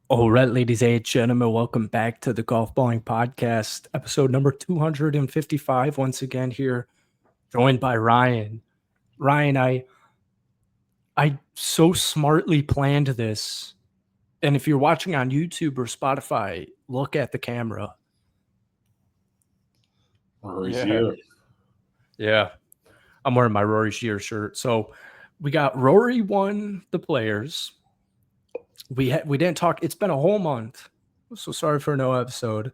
All right, ladies and gentlemen, welcome back to the Golfballing Podcast, episode number 255. Once again, here, joined by Ryan. Ryan, I so smartly planned this. And if you're watching on YouTube or Spotify, look at the camera. Rory's Yeah. here. Yeah. I'm wearing my Rory Shear shirt. So we got Rory won the players. We didn't talk. It's been a whole month. So sorry for no episode.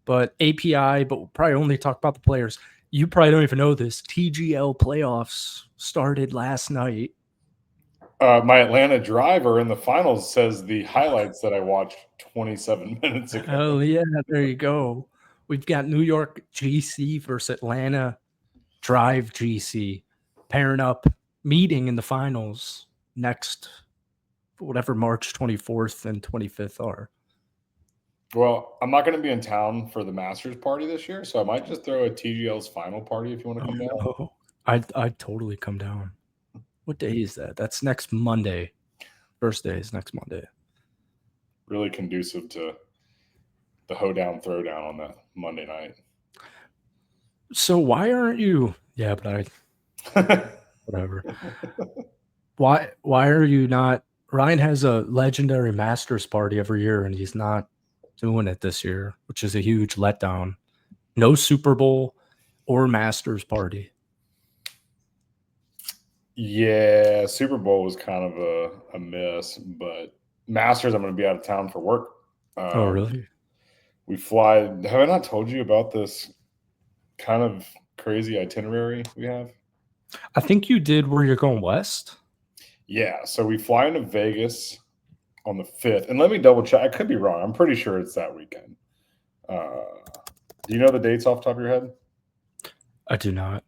But API, but we'll probably only talk about the players. You probably don't even know this. TGL playoffs started last night. My Atlanta driver in the finals says the highlights that I watched 27 minutes ago. Oh, yeah, there you go. We've got New York GC versus Atlanta Drive GC pairing up, meeting in the finals next, whatever March 24th and 25th are. Well, I'm not going to be in town for the Masters party this year, so I might just throw a TGL's final party if you want to come down. Oh, I'd totally come down. What day is that? That's next Monday. First day is next Monday. Really conducive to the hoedown throwdown on that Monday night. So why aren't you? Yeah, but whatever. Why are you not? Ryan has a legendary Masters party every year, and he's not doing it this year, which is a huge letdown. No Super Bowl or Masters party. Yeah, Super Bowl was kind of a miss, but Masters, I'm going to be out of town for work. Oh, really? We fly. Have I not told you about this kind of crazy itinerary we have? I think you did where you're going west. Yeah, so we fly into Vegas on the 5th. And let me double check. I could be wrong. I'm pretty sure it's that weekend. Do you know the dates off the top of your head? I do not.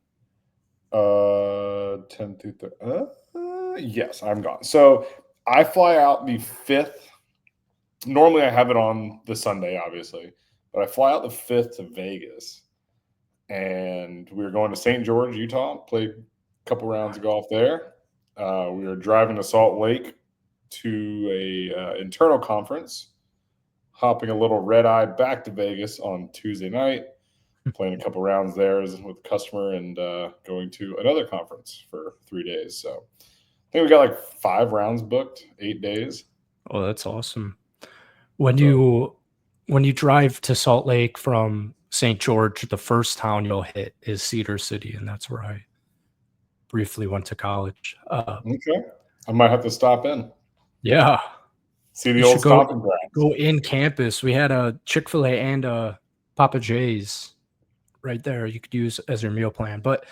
10 through 30. Yes, I'm gone. So I fly out the 5th. Normally I have it on the Sunday, obviously. But I fly out the 5th to Vegas. And we were going to St. George, Utah. Played a couple rounds of golf there. We were driving to Salt Lake to a internal conference, hopping a little red eye back to Vegas on Tuesday night, playing a couple rounds there with the customer, and going to another conference for 3 days. So I think we got like 5 rounds booked, 8 days. Oh, that's awesome. When you drive to Salt Lake from St. George, the first town you'll hit is Cedar City, and that's where I briefly went to college. Okay, I might have to stop in. Yeah. See the old stomping grounds. Go in campus. We had a Chick-fil-A and a Papa J's right there you could use as your meal plan. But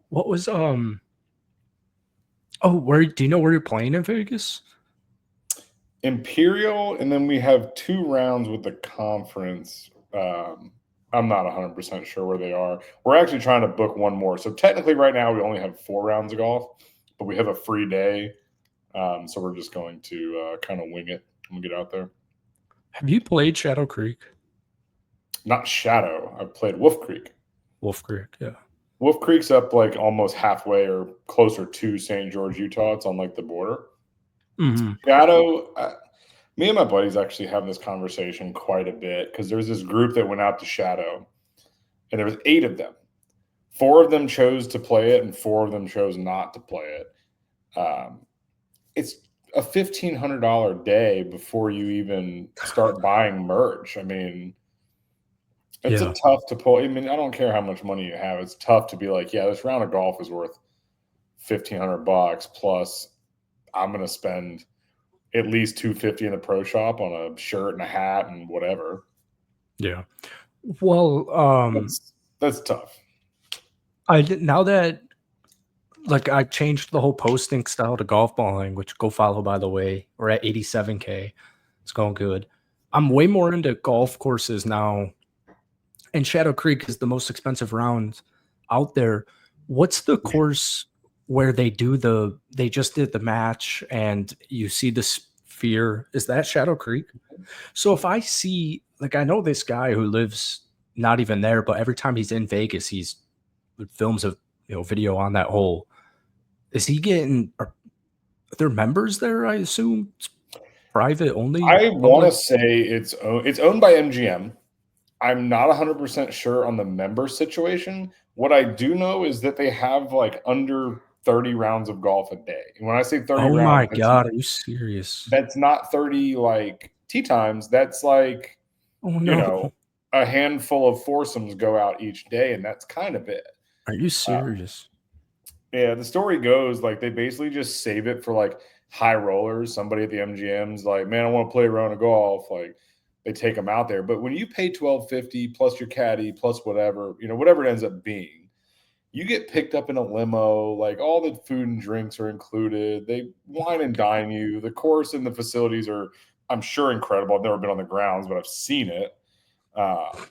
what was where do you know where you're playing in Vegas? Imperial, and then we have 2 rounds with the conference. I'm not 100% sure where they are. We're actually trying to book one more. So technically right now we only have 4 rounds of golf, but we have a free day. So we're just going to kind of wing it when we get out there. Have you played Shadow Creek? Not Shadow. I've played Wolf Creek. Wolf Creek, yeah. Wolf Creek's up like almost halfway or closer to St. George, Utah. It's on like the border. Mm-hmm. Shadow, me and my buddies actually have this conversation quite a bit because there's this group that went out to Shadow, and there was 8 of them. 4 of them chose to play it, and 4 of them chose not to play it. It's a $1,500 day before you even start buying merch. I mean, it's a tough to pull. I mean, I don't care how much money you have. It's tough to be like, yeah, this round of golf is worth $1,500 plus I'm going to spend at least $250 in the pro shop on a shirt and a hat and whatever. Yeah. Well, that's tough. Now that I changed the whole posting style to Golfballing, which go follow, by the way. We're at 87K. It's going good. I'm way more into golf courses now. And Shadow Creek is the most expensive round out there. What's the course where they just did the match and you see the sphere? Is that Shadow Creek? So if I see, I know this guy who lives not even there, but every time he's in Vegas, he's films a video on that hole. Is he getting? Are there members there? I assume. Private only? I want to Public? say it's owned by MGM. I'm not 100% sure on the member situation. What I do know is that they have like under 30 rounds of golf a day. And when I say 30 Oh rounds, my god, are you serious? that's not 30 like tee times. That's like, Oh you no. know, a handful of foursomes go out each day, and that's kind of it. Are you Uh, serious? yeah, the story goes like they basically just save it for like high rollers. Somebody at the MGM's like, man, I want to play a round of golf. Like they take them out there. But when you pay $12.50 plus your caddy plus whatever, whatever it ends up being, you get picked up in a limo. Like all the food and drinks are included. They wine and dine you. The course and the facilities are, I'm sure, incredible. I've never been on the grounds, but I've seen it. But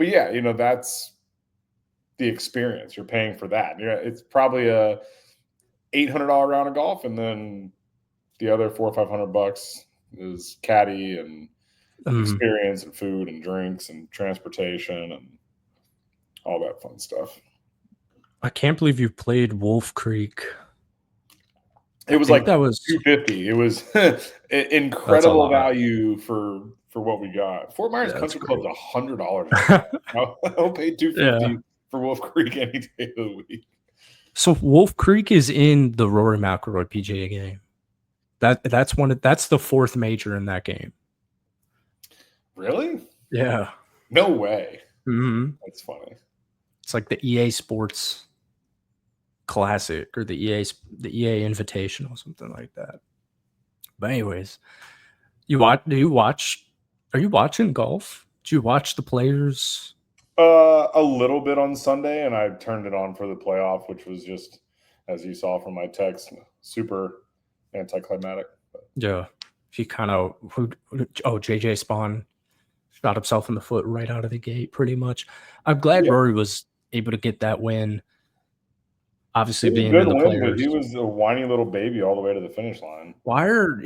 yeah, that's the experience. You're paying for that. Yeah, it's probably a $800 round of golf, and then the other $400 or $500 is caddy and experience and food and drinks and transportation and all that fun stuff. I can't believe you played Wolf Creek. It was think like that was 250. It was that's a incredible lot. value for what we got. Fort Myers Yeah, that's Country Club's great. $100. I'll pay Yeah. 250 for Wolf Creek any day of the week. So Wolf Creek is in the Rory McIlroy PGA game. That's the fourth major in that game. Really? Yeah. No way. Mm-hmm. That's funny. It's like the EA Sports Classic or the EA Invitational, something like that. But anyways, do you watch? Are you watching golf? Do you watch the players? A little bit on Sunday, and I turned it on for the playoff, which was just, as you saw from my text, super anticlimactic. Yeah, he kind of JJ Spawn shot himself in the foot right out of the gate, pretty much. I'm glad Yeah, Rory was able to get that win. Obviously, it was a being good in the win, but he players. was a whiny little baby all the way to the finish line. Why are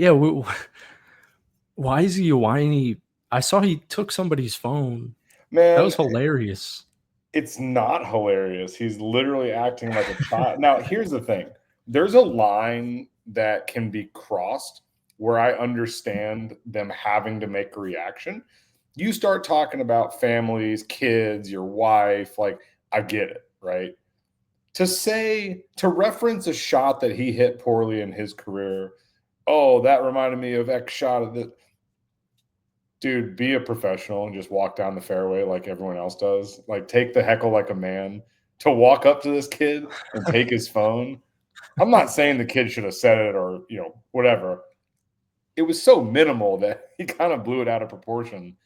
why is he a whiny? I saw he took somebody's phone. That Man, was hilarious. it's not hilarious. He's literally acting like a child. Now, here's the thing. There's a line that can be crossed where I understand them having to make a reaction. You start talking about families, kids, your wife, like I get it, right? To reference a shot that he hit poorly in his career, oh, that reminded me of X shot of the dude, be a professional and just walk down the fairway like everyone else does. Like take the heckle like a man. To walk up to this kid and take his phone. I'm not saying the kid should have said it or, whatever. It was so minimal that he kind of blew it out of proportion.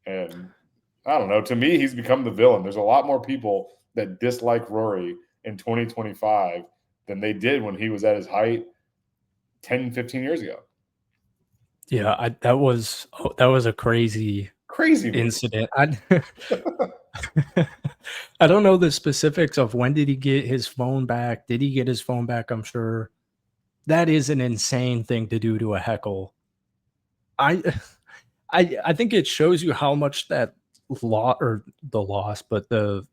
And I don't know. To me, he's become the villain. There's a lot more people that dislike Rory in 2025 than they did when he was at his height 10, 15 years ago. Yeah, that was a crazy Crazy move. incident. I don't know the specifics of when did he get his phone back. Did he get his phone back? I'm sure that is an insane thing to do to a heckle. I I think it shows you how much that loss, but the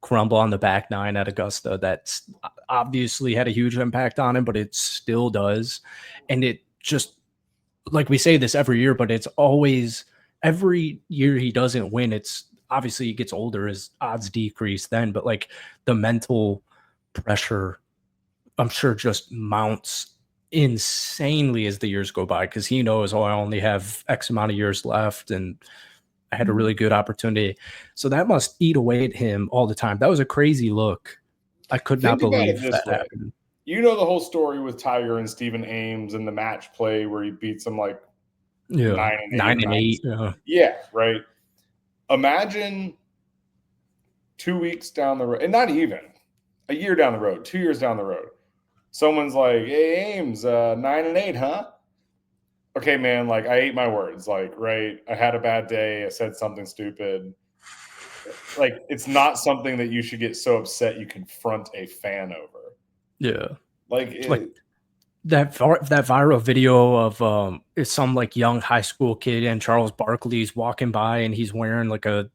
crumble on the back nine at Augusta that's obviously had a huge impact on him, but it still does. And it just, like we say this every year, but it's always every year he doesn't win. It's obviously he gets older, his odds decrease then, but like the mental pressure, I'm sure just mounts insanely as the years go by because he knows, oh, I only have X amount of years left and I had a really good opportunity. So that must eat away at him all the time. That was a crazy look. I could not Think about it believe this that way. happened. You know the whole story with Tiger and Stephen Ames and the match play where he beats him like Yeah. 9-8 or 9-8. 9. Yeah. Yeah, right. Imagine 2 weeks down the road, and not even a year down the road, 2 years down the road. Someone's like, "Hey, Ames, 9-8, huh?" Okay, man. Like I ate my words. Like, right. I had a bad day. I said something stupid. Like, it's not something that you should get so upset you confront a fan over. Yeah. Like, Like that viral video of it's some like young high school kid and Charles Barkley's walking by and he's wearing like a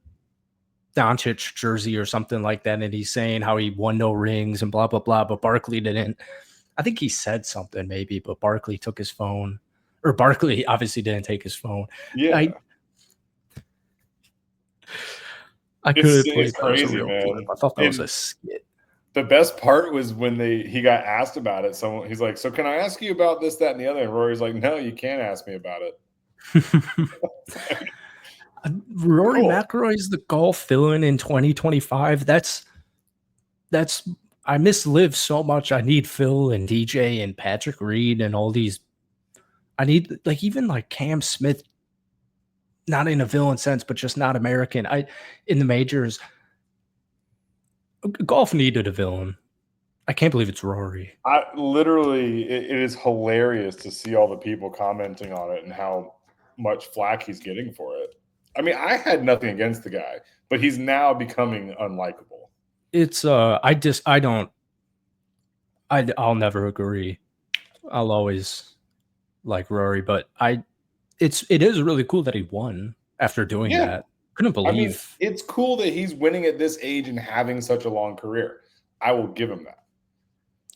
Doncic jersey or something like that, and he's saying how he won no rings and blah blah blah, but Barkley didn't. I think he said something maybe, but Barkley took his phone, or Barkley obviously didn't take his phone. Yeah. I couldn't believe It's that was a crazy, real clip. man. I thought that was a And skit. the best part was when he got asked about it. He's like, "So can I ask you about this, that, and the other?" And Rory's like, "No, you can't ask me about it." Rory Cool. McIlroy is the golf villain in 2025. That's I miss Liv so much. I need Phil and DJ and Patrick Reed and all these. I need like even like Cam Smith, not in a villain sense, but just not American. In the majors, golf needed a villain. I can't believe it's Rory. It is hilarious to see all the people commenting on it and how much flack he's getting for it. I mean, I had nothing against the guy, but he's now becoming unlikable. It's I'll never agree. I'll always like Rory, but it is really cool that he won after doing Yeah. that. Couldn't believe. I mean, it's cool that he's winning at this age and having such a long career. I will give him that.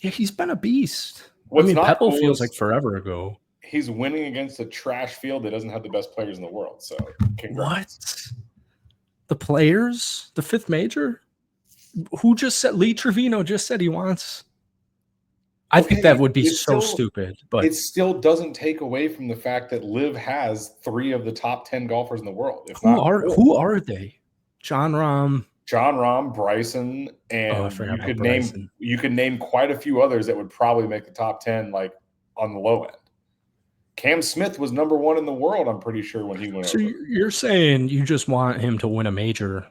Yeah, he's been a beast. What's I mean, not Pebble cool feels is like forever ago. he's winning against a trash field that doesn't have the best players in the world. So, congrats. What? The players? The fifth major? Who just said Lee Trevino just said he wants? I think that would be so stupid, but it still doesn't take away from the fact that Liv has 3 of the top 10 golfers in the world. Who are they? Jon Rahm, Bryson, and Bryson. You could name quite a few others that would probably make the top 10 like on the low end. Cam Smith was number 1 in the world, I'm pretty sure, when he went over. So you're saying you just want him to win a major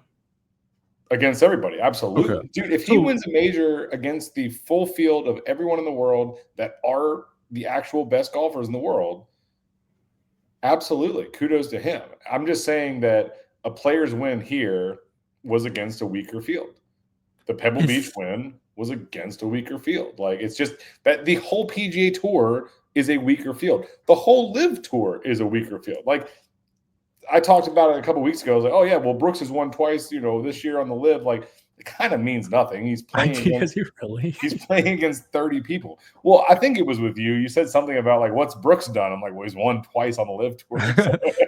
against everybody? Absolutely. Okay. Dude, if he wins a major against the full field of everyone in the world that are the actual best golfers in the world, absolutely. Kudos to him. I'm just saying that a player's win here was against a weaker field. The Pebble Beach win was against a weaker field. Like, it's just that the whole PGA Tour is a weaker field. The whole Live Tour is a weaker field. Like, I talked about it a couple weeks ago. I was like, "Oh yeah, well Brooks has won twice, this year on the Live." Like, it kind of means nothing. He's playing against he's playing against 30 people. Well, I think it was with you. You said something about like, "What's Brooks done?" I'm like, "Well, he's won twice on the Live Tour."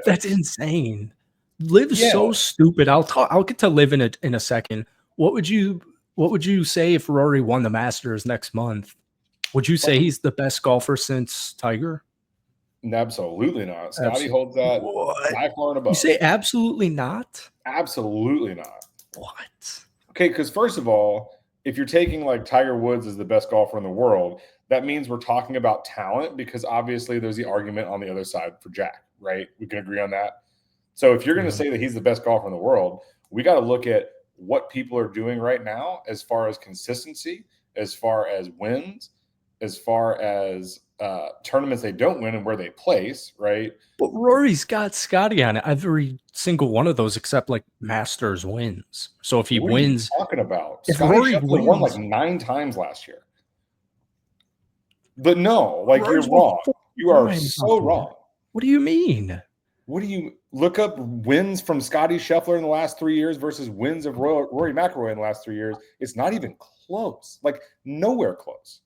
That's insane. Live's so stupid. I'll get to Live in a second. What would you say if Rory won the Masters next month? Would you say he's the best golfer since Tiger? Absolutely not. Scotty holds that by far and above. You say absolutely not? Absolutely not. What? Okay, because first of all, if you're taking like Tiger Woods as the best golfer in the world, that means we're talking about talent, because obviously there's the argument on the other side for Jack, right? We can agree on that. So if you're going to say that he's the best golfer in the world, we got to look at what people are doing right now as far as consistency, as far as wins, as far as tournaments they don't win and where they place, right? But Rory's got Scotty on it. Every single one of those except like Masters wins. So if he wins, what are you talking about? If Scotty Rory Scheffler won like 9 times last year. But no, like, you're wrong. You are so wrong. What do you mean? What do you look up wins from Scotty Scheffler in the last 3 years versus wins of Rory McIlroy in the last 3 years? It's not even close. Like, nowhere close.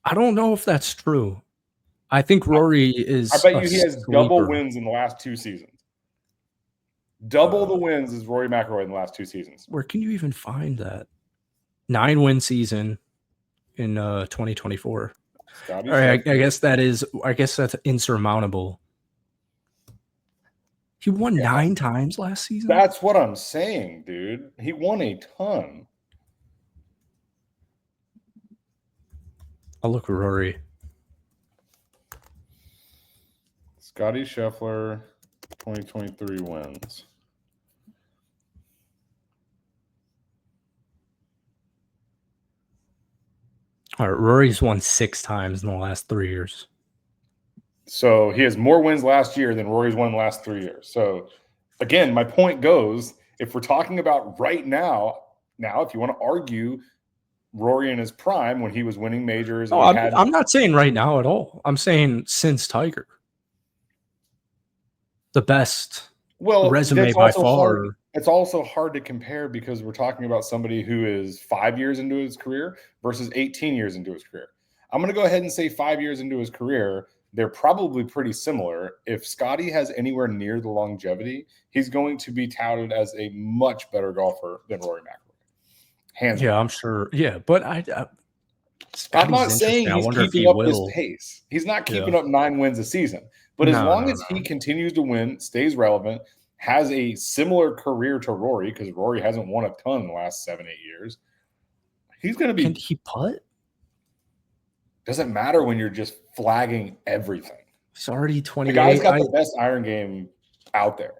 I don't know if that's true. I think Rory is. I bet you he has double wins in the last 2 seasons. Double the wins as Rory McIlroy in the last 2 seasons. Where can you even find that? 9-win season in 2024. All right, I guess that's insurmountable. He won 9 times last season. That's what I'm saying, dude. He won a ton. I'll look at Rory. Scotty Scheffler, 2023 wins. All right, Rory's won 6 times in the last 3 years. So he has more wins last year than Rory's won the last 3 years. So again, my point goes, if we're talking about right now, if you want to argue Rory in his prime when he was winning majors. No, I'm not saying right now at all. I'm saying since Tiger. The best resume by far. It's also hard to compare because we're talking about somebody who is 5 years into his career versus 18 years into his career. I'm going to go ahead and say 5 years into his career, they're probably pretty similar. If Scotty has anywhere near the longevity, he's going to be touted as a much better golfer than Rory McIlroy. Hands Yeah, down. I'm sure. Yeah, but I'm Scotty's not saying interesting. I he's wonder if he keeping up this will. pace. He's not keeping Yeah. up 9 wins a season. But as No, long no, as he no. continues to win, stays relevant, has a similar career to Rory, because Rory hasn't won a ton in the last 7-8 years, he's going to Can be. he putt? Doesn't matter when you're just flagging everything. He's already The 28. guy's got the best iron game out there.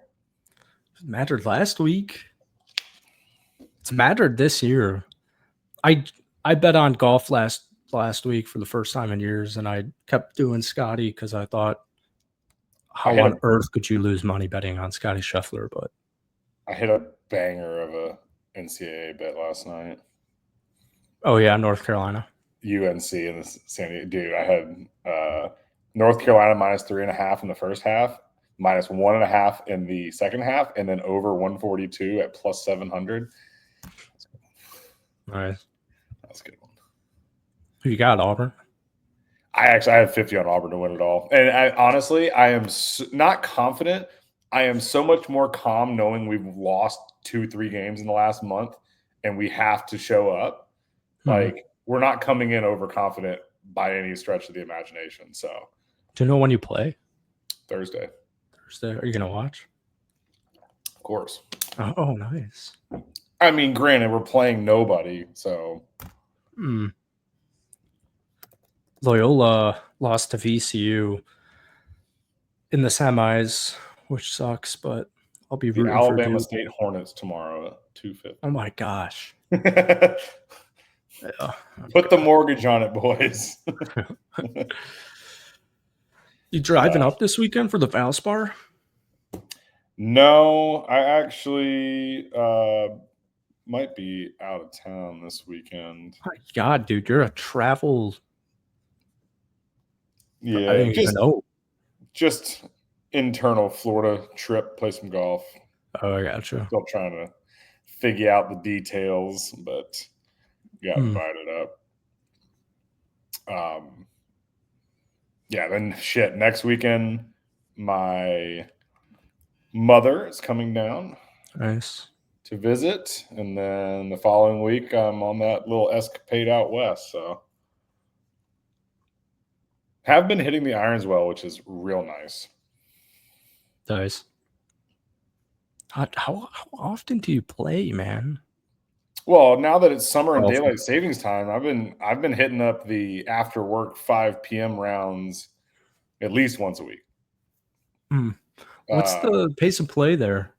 Mattered last week. It's mattered this year. I bet on golf last week for the first time in years, and I kept doing Scotty because I thought, how on earth could you lose money betting on Scotty Scheffler? But I hit a banger of a NCAA bet last night. Oh yeah, North Carolina. UNC in the San Diego. Dude, I had North Carolina minus 3.5 in the first half, minus 1.5 in the second half, and then over 142 at plus 700. Nice. That's a good one. Who you got, Auburn? I had 50 on Auburn to win it all. And honestly, I am not confident. I am so much more calm knowing we've lost 2-3 games in the last month and we have to show up. Like, we're not coming in overconfident by any stretch of the imagination. So, do you know when you play? Thursday. Are you gonna watch? Of course. Oh, nice. I mean, granted, we're playing nobody, so. Loyola lost to VCU in the semis, which sucks, but I'll be rooting for Alabama Duke. State Hornets tomorrow at 2:50. Oh my gosh. Yeah. Put the mortgage on it, boys. You driving up this weekend for the Valspar? No, I actually might be out of town this weekend. My God, dude, you're a travel. Yeah, I didn't even know. Just internal Florida trip, play some golf. Oh, I gotcha. Still trying to figure out the details, but got invited up. Yeah, then shit. Next weekend, my mother is coming down. Nice. To visit, and then the following week I'm on that little escapade out west. So have been hitting the irons well, which is real nice. Nice. How often do you play, man? Well, now that it's summer and daylight savings time, I've been hitting up the after work 5 p.m. rounds at least once a week. What's the pace of play there?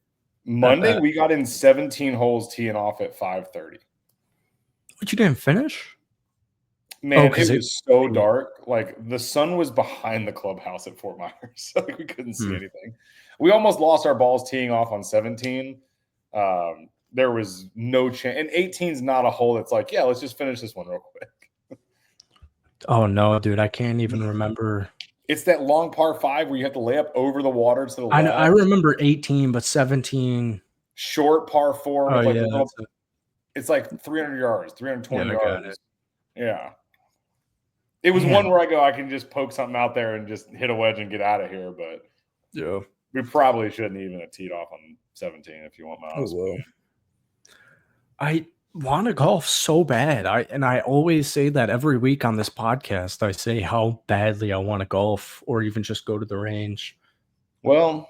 Monday we got in 17 holes teeing off at 5:30. But you didn't finish? Man, it was so dark. Like, the sun was behind the clubhouse at Fort Myers. Like, we couldn't see anything. We almost lost our balls teeing off on 17. There was no chance. And 18 is not a hole that's like, yeah, let's just finish this one real quick. Oh, no, dude. I can't even remember. It's that long par 5 where you have to lay up over the water to the left. I remember 18, but 17. Short par 4. Oh, with yeah. It's like 300 yards, 320 yards. Yeah. It was one where I can just poke something out there and just hit a wedge and get out of here. But yeah, we probably shouldn't even have teed off on 17 if you want my honest opinion. I want to golf so bad. I always say that every week on this podcast. I say how badly I want to golf or even just go to the range. Well,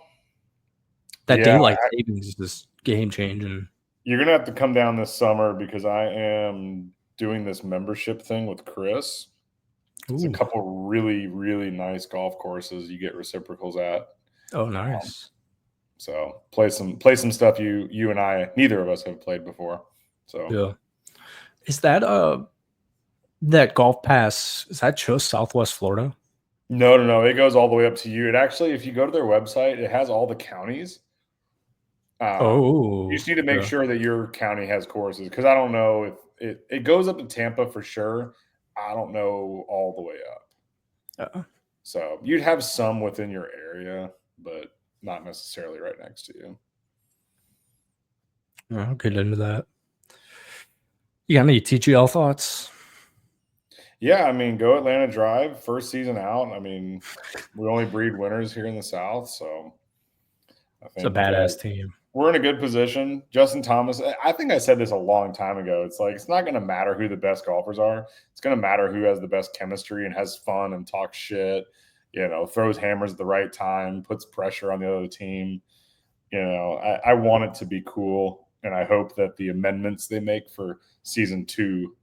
that daylight savings is just game changing. You're going to have to come down this summer because I am doing this membership thing with Chris. It's a couple really, really nice golf courses you get reciprocals at. Oh, nice. So play some stuff you and I, neither of us have played before. So yeah. Is that that golf pass, is that just Southwest Florida? No. It goes all the way up to you. It actually, if you go to their website, it has all the counties. You just need to make sure that your county has courses, because I don't know if it goes up to Tampa for sure. I don't know all the way up. So you'd have some within your area, but not necessarily right next to you. I'll get into that. You got any TGL thoughts? Yeah, I mean, go Atlanta Drive, first season out. I mean, we only breed winners here in the South, so I It's a think badass team. we're in a good position. Justin Thomas, I think I said this a long time ago. It's like it's not going to matter who the best golfers are. It's going to matter who has the best chemistry and has fun and talks shit. Throws hammers at the right time, puts pressure on the other team. I want it to be cool, and I hope that the amendments they make for season 2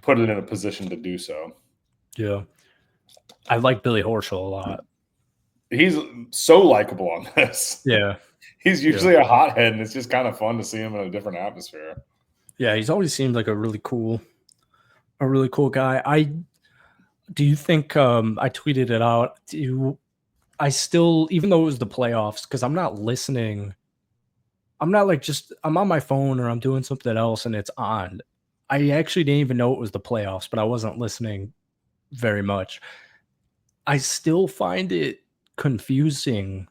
put it in a position to do so. Yeah. I like Billy Horschel a lot. He's so likable on this. Yeah. He's usually a hothead, and it's just kind of fun to see him in a different atmosphere. Yeah, he's always seemed like a really cool guy. Do you think I tweeted it out? I still, even though it was the playoffs, because I'm not listening. I'm not like I'm on my phone or I'm doing something else and it's on. I actually didn't even know it was the playoffs, but I wasn't listening very much. I still find it confusing.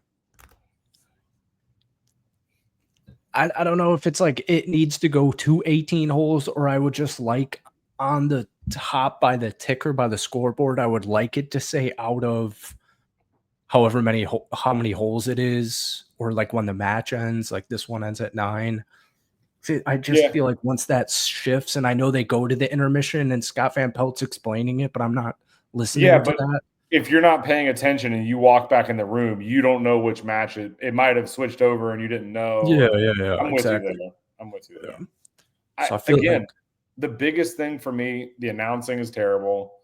I don't know if it's like it needs to go to 18 holes, or I would just like on the top by the ticker by the scoreboard, I would like it to say out of however many how many holes it is, or like when the match ends, like this one ends at 9. See, I just feel like once that shifts, and I know they go to the intermission and Scott Van Pelt's explaining it, but I'm not listening to that. If you're not paying attention and you walk back in the room, you don't know which match it might have switched over and you didn't know. Yeah, I'm exactly. with you there. I'm with you there. Yeah. So I feel again, the biggest thing for me, the announcing is terrible.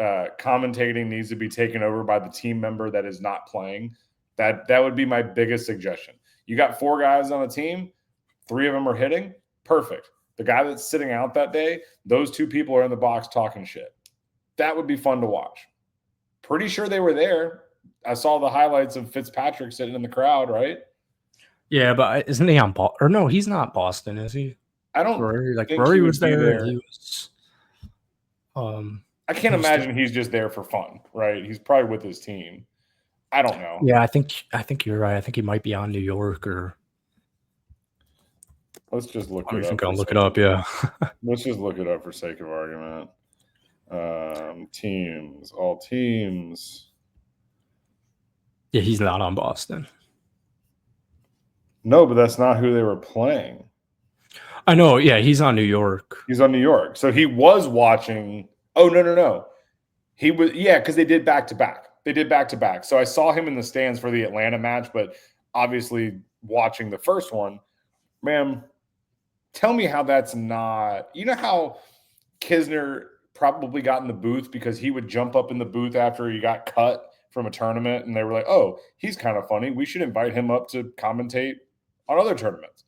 Commentating needs to be taken over by the team member that is not playing. That would be my biggest suggestion. You got 4 guys on a team, 3 of them are hitting, perfect. The guy that's sitting out that day, those 2 people are in the box talking shit. That would be fun to watch. Pretty sure they were there. I saw the highlights of Fitzpatrick sitting in the crowd, right? Yeah, but isn't he on Boston? Or no, he's not Boston, is he? I don't think Rory was there. He was. I can't imagine he's just there for fun, right? He's probably with his team. I don't know. Yeah, I think you're right. I think he might be on New York or. Let's just look it up. I'll look it up. Yeah. Let's just look it up for sake of argument. Teams, all teams. Yeah, he's not on Boston. No, but that's not who they were playing. I know. Yeah, he's on New York. He's on New York. So he was watching. Oh, no. He was, because they did back-to-back. So I saw him in the stands for the Atlanta match, but obviously watching the first one, ma'am, tell me how that's not. You know how Kisner probably got in the booth because he would jump up in the booth after he got cut from a tournament, and they were like, oh, he's kind of funny. We should invite him up to commentate on other tournaments.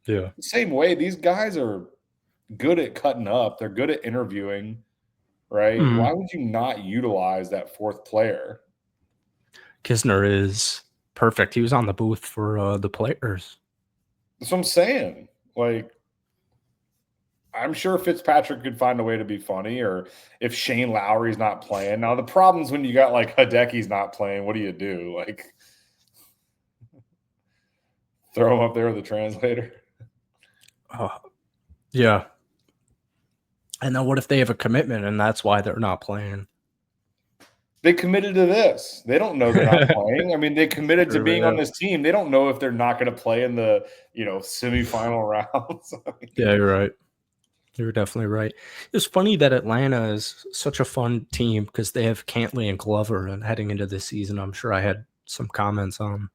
Yeah. The same way, these guys are good at cutting up. They're good at interviewing, right? Mm-hmm. Why would you not utilize that 4th player? Kisner is perfect. He was on the booth for the players. That's what I'm saying. Like, I'm sure Fitzpatrick could find a way to be funny, or if Shane Lowry's not playing. Now, the problem's when you got like Hideki's not playing, what do you do? Like, throw him up there with the translator? Yeah. And then what if they have a commitment and that's why they're not playing? They committed to this. They don't know they're not playing. I mean, they committed to being on this team. They don't know if they're not going to play in the, semifinal rounds. Yeah, you're right. You're definitely right. It's funny that Atlanta is such a fun team because they have Cantley and Glover, and heading into this season, I'm sure I had some comments on.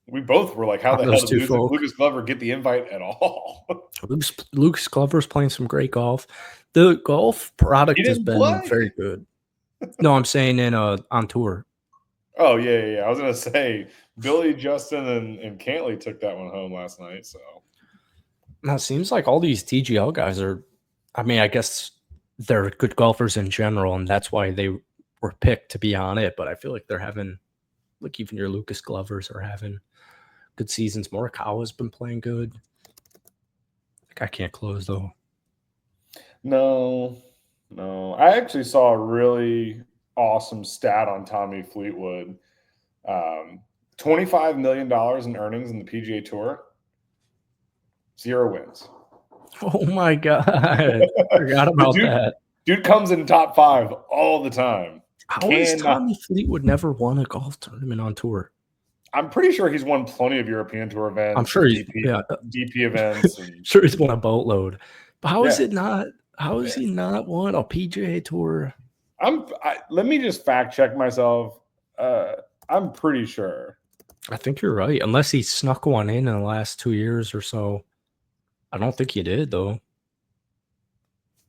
We both were like, how the hell did Lucas Glover get the invite at all? Lucas Glover's playing some great golf. The golf product has been very good. No, I'm saying on tour. Oh, yeah. I was going to say, Billy, Justin, and Cantley took that one home last night. So now it seems like all these TGL guys are, I mean, I guess they're good golfers in general, and that's why they were picked to be on it. But I feel like they're having, like, even your Lucas Glovers are having good seasons. Morikawa's been playing good. Like, I can't close, though. No. I actually saw a really awesome stat on Tommy Fleetwood. $25 million in earnings in the PGA Tour. 0 wins. Oh, my God. I forgot about that. Dude comes in top 5 all the time. How has Cannot. Tommy Fleetwood never won a golf tournament on tour? I'm pretty sure he's won plenty of European Tour events. I'm sure he's DP events. And sure he's won a boatload. But how is Yeah. it not? How has he not won a PGA Tour? Let me just fact check myself. I'm pretty sure. I think you're right. Unless he snuck one in the last 2 years or so. I don't think he did, though.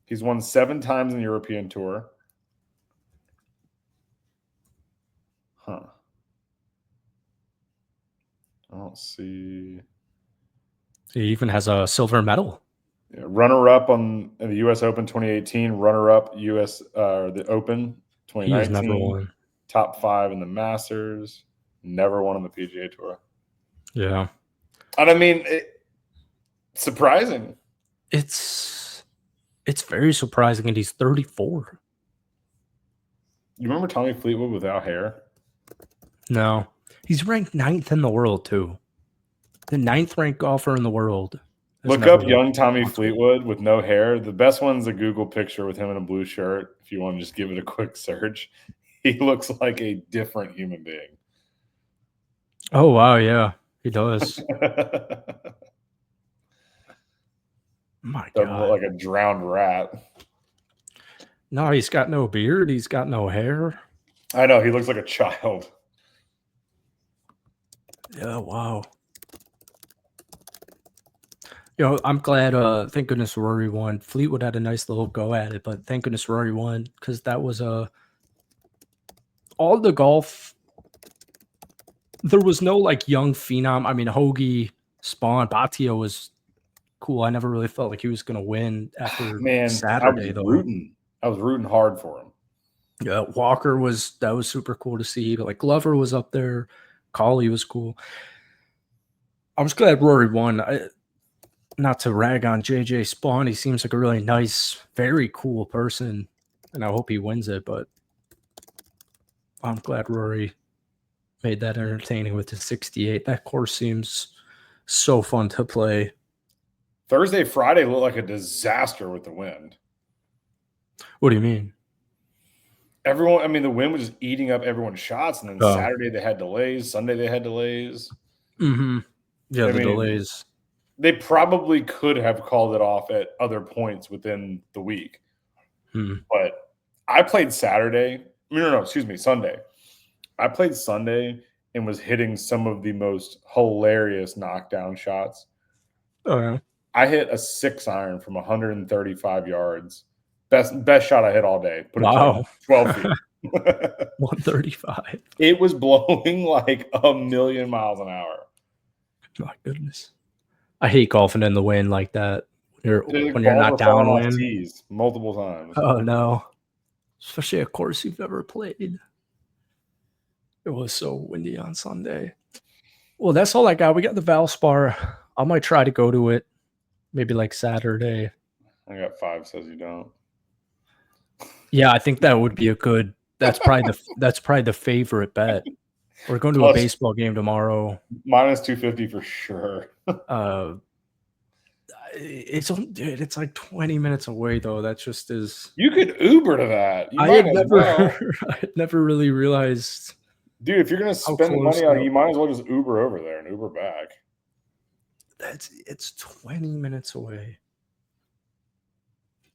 He's won 7 times in the European Tour. Huh. I don't see. He even has a silver medal. Yeah, runner-up in the U.S. Open 2018, runner-up the Open 2019. He has never won. Top 5 in the Masters. Never won on the PGA Tour. Yeah. And I mean, surprising. It's very surprising, and he's 34. You remember Tommy Fleetwood without hair? No. He's ranked 9th in the world, too. The 9th ranked golfer in the world. Look up young Tommy Fleetwood with no hair. The best one's a Google picture with him in a blue shirt. If you want to just give it a quick search, he looks like a different human being. Oh, wow. Yeah, he does. My God. Doesn't look like a drowned rat. No, he's got no beard. He's got no hair. I know. He looks like a child. Yeah, wow. I'm glad. Thank goodness Rory won. Fleetwood had a nice little go at it, but thank goodness Rory won, because that was all the golf. There was no like young phenom. I mean, Hoagie, Spawn, Batia was cool. I never really felt like he was going to win after Saturday, though. I was rooting hard for him. Yeah, Walker was super cool to see. But like Glover was up there, Colley was cool. I was glad Rory won. Not to rag on JJ Spawn, he seems like a really nice, very cool person, and I hope he wins it. But I'm glad Rory made that entertaining with his 68. That course seems so fun to play. Thursday, Friday looked like a disaster with the wind. What do you mean? The wind was just eating up everyone's shots, and then Saturday they had delays. Sunday they had delays. Mm-hmm. Yeah, the delays. They probably could have called it off at other points within the week. But I played Saturday. Sunday. I played Sunday and was hitting some of the most hilarious knockdown shots. Oh, yeah. I hit a 6-iron from 135 yards. Best shot I hit all day. Put it 12 feet. 135. It was blowing like a million miles an hour. My goodness. I hate golfing in the wind like that. When you're not downwind. Tees multiple times. Oh, no. Especially a course you've never played. It was so windy on Sunday. Well, that's all I got. We got the Valspar. I might try to go to it. Maybe like Saturday. I got 5 says you don't. Yeah, I think that would be a good. That's probably the favorite bet. We're going to a baseball game tomorrow. Minus 250 for sure. It's like 20 minutes away though. That just is. You could Uber to that. I had never really realized. Dude, if you're gonna spend the money on it, you might as well just Uber over there and Uber back. It's 20 minutes away.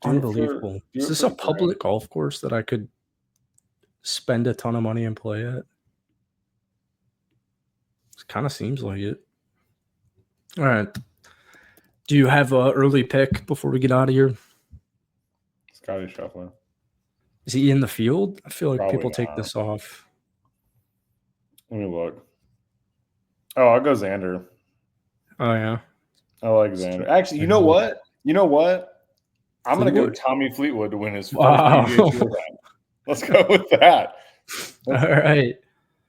Unbelievable. Is this a public golf course that I could spend a ton of money and play at? It kind of seems like it. All right. Do you have an early pick before we get out of here? Scotty Scheffler. Is he in the field? I feel like Probably people take not. this off. Let me look. Oh, I'll go Xander. Oh, yeah. I like Xander. Actually, you know what? I'm going to go Tommy Fleetwood to win his first PGA Tour event. Let's go with that. All right.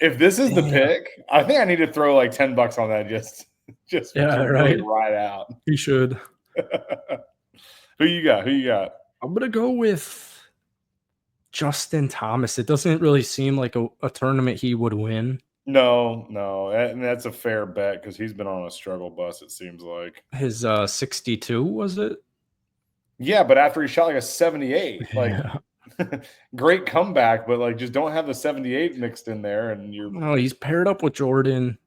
If this is the pick, I think I need to throw like $10 on that just really ride out. You should. Who you got? I'm going to go with Justin Thomas. It doesn't really seem like a tournament he would win. No. And that's a fair bet because he's been on a struggle bus, it seems like. His 62, was it? Yeah, but after he shot like a 78, like Yeah. great comeback, but like just don't have the 78 mixed in there, and you're No, he's paired up with Jordan.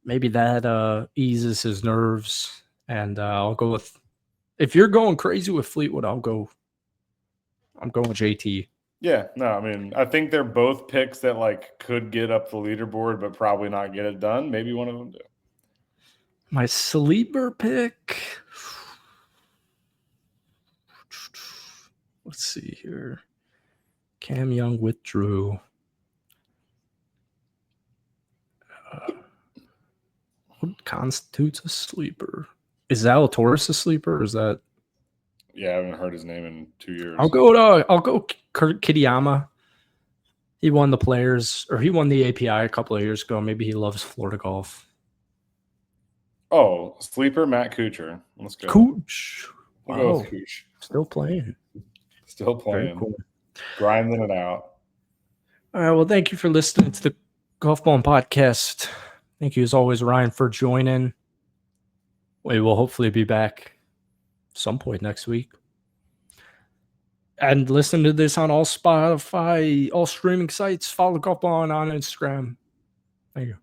Maybe that eases his nerves. And I'll go with, if you're going crazy with Fleetwood, I'm going with JT. yeah, no, I mean, I think they're both picks that like could get up the leaderboard, but probably not get it done. Maybe one of them do. My sleeper pick. Let's see here. Cam Young withdrew. What constitutes a sleeper? Is Zalatoris a sleeper? Or is that? Yeah, I haven't heard his name in 2 years. I'll go Kurt Kitayama. He won the Players, or he won the API a couple of years ago. Maybe he loves Florida golf. Oh, sleeper Matt Kuchar. Let's go. Cooch. We'll go Wow. with Kuch. Still playing. Still Very playing. cool. Grinding it out. All right. Well, thank you for listening to the Golfballing Podcast. Thank you, as always, Ryan, for joining. We will hopefully be back some point next week. And listen to this on all Spotify, all streaming sites. Follow Golfballing on Instagram. Thank you.